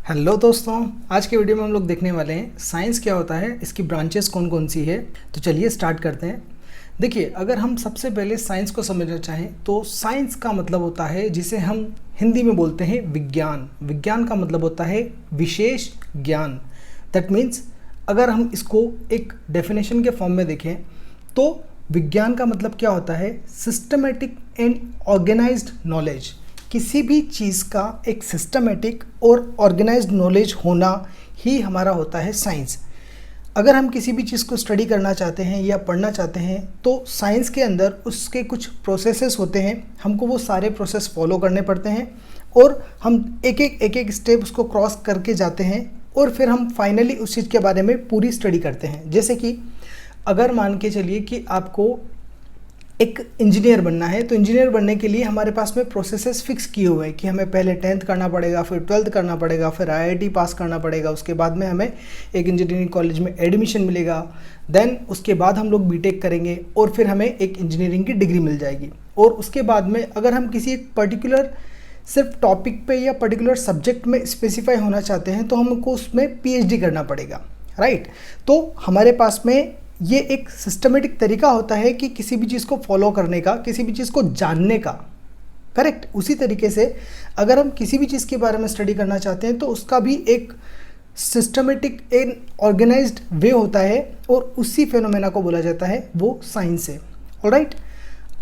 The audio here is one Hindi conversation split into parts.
हेलो दोस्तों, आज के वीडियो में हम लोग देखने वाले हैं साइंस क्या होता है, इसकी ब्रांचेस कौन कौन सी है। तो चलिए स्टार्ट करते हैं। देखिए, अगर हम सबसे पहले साइंस को समझना चाहें तो साइंस का मतलब होता है जिसे हम हिंदी में बोलते हैं विज्ञान। विज्ञान का मतलब होता है विशेष ज्ञान। दैट मीन्स अगर हम इसको एक डेफिनेशन के फॉर्म में देखें तो विज्ञान का मतलब क्या होता है, सिस्टमेटिक एंड ऑर्गेनाइज्ड नॉलेज। किसी भी चीज़ का एक सिस्टमेटिक और ऑर्गेनाइज्ड नॉलेज होना ही हमारा होता है साइंस। अगर हम किसी भी चीज़ को स्टडी करना चाहते हैं या पढ़ना चाहते हैं तो साइंस के अंदर उसके कुछ प्रोसेसेस होते हैं, हमको वो सारे प्रोसेस फॉलो करने पड़ते हैं और हम एक एक स्टेप उसको क्रॉस करके जाते हैं और फिर हम फाइनली उस चीज़ के बारे में पूरी स्टडी करते हैं। जैसे कि अगर मान के चलिए कि आपको एक इंजीनियर बनना है तो इंजीनियर बनने के लिए हमारे पास में प्रोसेसेस फिक्स किए हुए हैं कि हमें पहले 10th करना पड़ेगा, फिर 12th करना पड़ेगा, फिर IIT पास करना पड़ेगा, उसके बाद में हमें एक इंजीनियरिंग कॉलेज में एडमिशन मिलेगा, देन उसके बाद हम लोग बीटेक करेंगे और फिर हमें एक इंजीनियरिंग की डिग्री मिल जाएगी। और उसके बाद में अगर हम किसी एक पर्टिकुलर सिर्फ टॉपिक पे या पर्टिकुलर सब्जेक्ट में स्पेसिफाई होना चाहते हैं तो हमको उसमें PhD करना पड़ेगा, राइट। तो हमारे पास में ये एक सिस्टमेटिक तरीका होता है कि किसी भी चीज़ को फॉलो करने का, किसी भी चीज़ को जानने का, करेक्ट। उसी तरीके से अगर हम किसी भी चीज़ के बारे में स्टडी करना चाहते हैं तो उसका भी एक सिस्टमेटिक एंड ऑर्गेनाइज्ड वे होता है और उसी फेनोमेना को बोला जाता है वो साइंस है। ऑलराइट,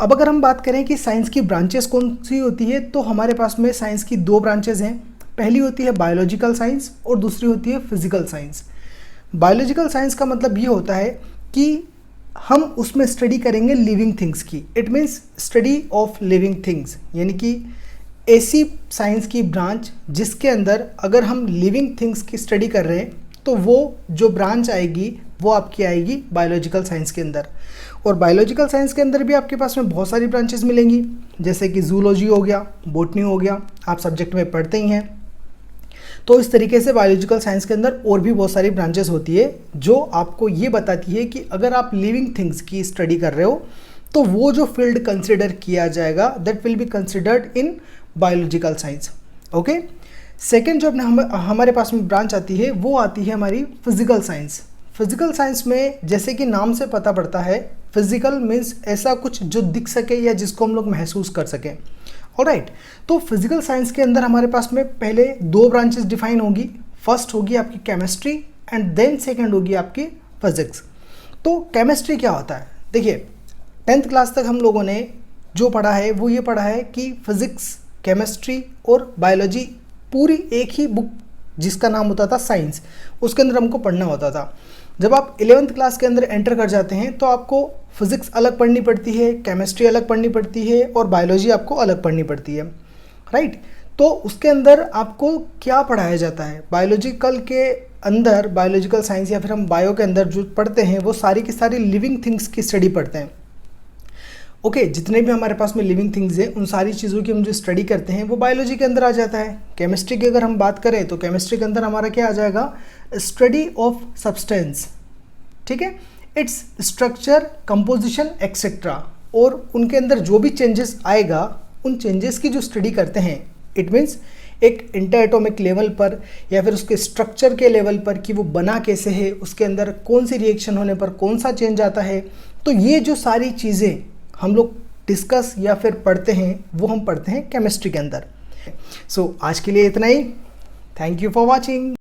अब अगर हम बात करें कि साइंस की ब्रांचेस कौन सी होती है तो हमारे पास में साइंस की दो ब्रांचेस हैं। पहली होती है बायोलॉजिकल साइंस और दूसरी होती है फिजिकल साइंस। बायोलॉजिकल साइंस का मतलब ये होता है कि हम उसमें स्टडी करेंगे लिविंग थिंग्स की। It means study of living things, यानी कि ऐसी साइंस की ब्रांच जिसके अंदर अगर हम लिविंग थिंग्स की स्टडी कर रहे हैं तो वो जो ब्रांच आएगी वो आपकी आएगी बायोलॉजिकल साइंस के अंदर। और बायोलॉजिकल साइंस के अंदर भी आपके पास में बहुत सारी ब्रांचेस मिलेंगी, जैसे कि जूलॉजी हो गया, बॉटनी हो गया, आप सब्जेक्ट में पढ़ते ही हैं। तो इस तरीके से बायोलॉजिकल साइंस के अंदर और भी बहुत सारी ब्रांचेस होती है जो आपको ये बताती है कि अगर आप लिविंग थिंग्स की स्टडी कर रहे हो तो वो जो फील्ड कंसिडर किया जाएगा that will be considered in biological science. Okay, second जो हमारे पास में ब्रांच आती है वो आती है हमारी फिजिकल साइंस। फिजिकल साइंस में जैसे कि नाम से पता पड़ता है, फिजिकल मीन्स ऐसा कुछ जो दिख सके या जिसको हम लोग महसूस कर सकें। ऑलराइट, तो फिजिकल साइंस के अंदर हमारे पास में पहले दो ब्रांचेस डिफाइन होगी। फर्स्ट होगी आपकी केमिस्ट्री एंड देन सेकंड होगी आपकी फिजिक्स। तो केमिस्ट्री क्या होता है, देखिए 10th क्लास तक हम लोगों ने जो पढ़ा है वो ये पढ़ा है कि फिजिक्स, केमिस्ट्री और बायोलॉजी पूरी एक ही बुक जिसका नाम होता था साइंस, उसके अंदर हमको पढ़ना होता था। जब आप 11th क्लास के अंदर एंटर कर जाते हैं तो आपको फिजिक्स अलग पढ़नी पड़ती है, केमिस्ट्री अलग पढ़नी पड़ती है और बायोलॉजी आपको अलग पढ़नी पड़ती है, राइट। तो उसके अंदर आपको क्या पढ़ाया जाता है, बायोलॉजिकल के अंदर, बायोलॉजिकल साइंस या फिर हम बायो के अंदर जो पढ़ते हैं वो सारी की सारी लिविंग थिंग्स की स्टडी पढ़ते हैं। ओके, जितने भी हमारे पास में लिविंग थिंग्स हैं उन सारी चीज़ों की हम जो स्टडी करते हैं वो बायोलॉजी के अंदर आ जाता है। केमिस्ट्री की अगर हम बात करें तो केमिस्ट्री के अंदर हमारा क्या आ जाएगा, स्टडी ऑफ सब्सटेंस, ठीक है, इट्स स्ट्रक्चर, कंपोजिशन एक्सेट्रा। और उनके अंदर जो भी चेंजेस आएगा उन चेंजेस की जो स्टडी करते हैं, इट मीन्स एक इंटर एटॉमिक लेवल पर या फिर उसके स्ट्रक्चर के लेवल पर कि वो बना कैसे है, उसके अंदर कौन सी रिएक्शन होने पर कौन सा चेंज आता है। तो ये जो सारी चीज़ें हम लोग डिस्कस या फिर पढ़ते हैं वो हम पढ़ते हैं केमिस्ट्री के अंदर। सो आज के लिए इतना ही। Thank you for watching.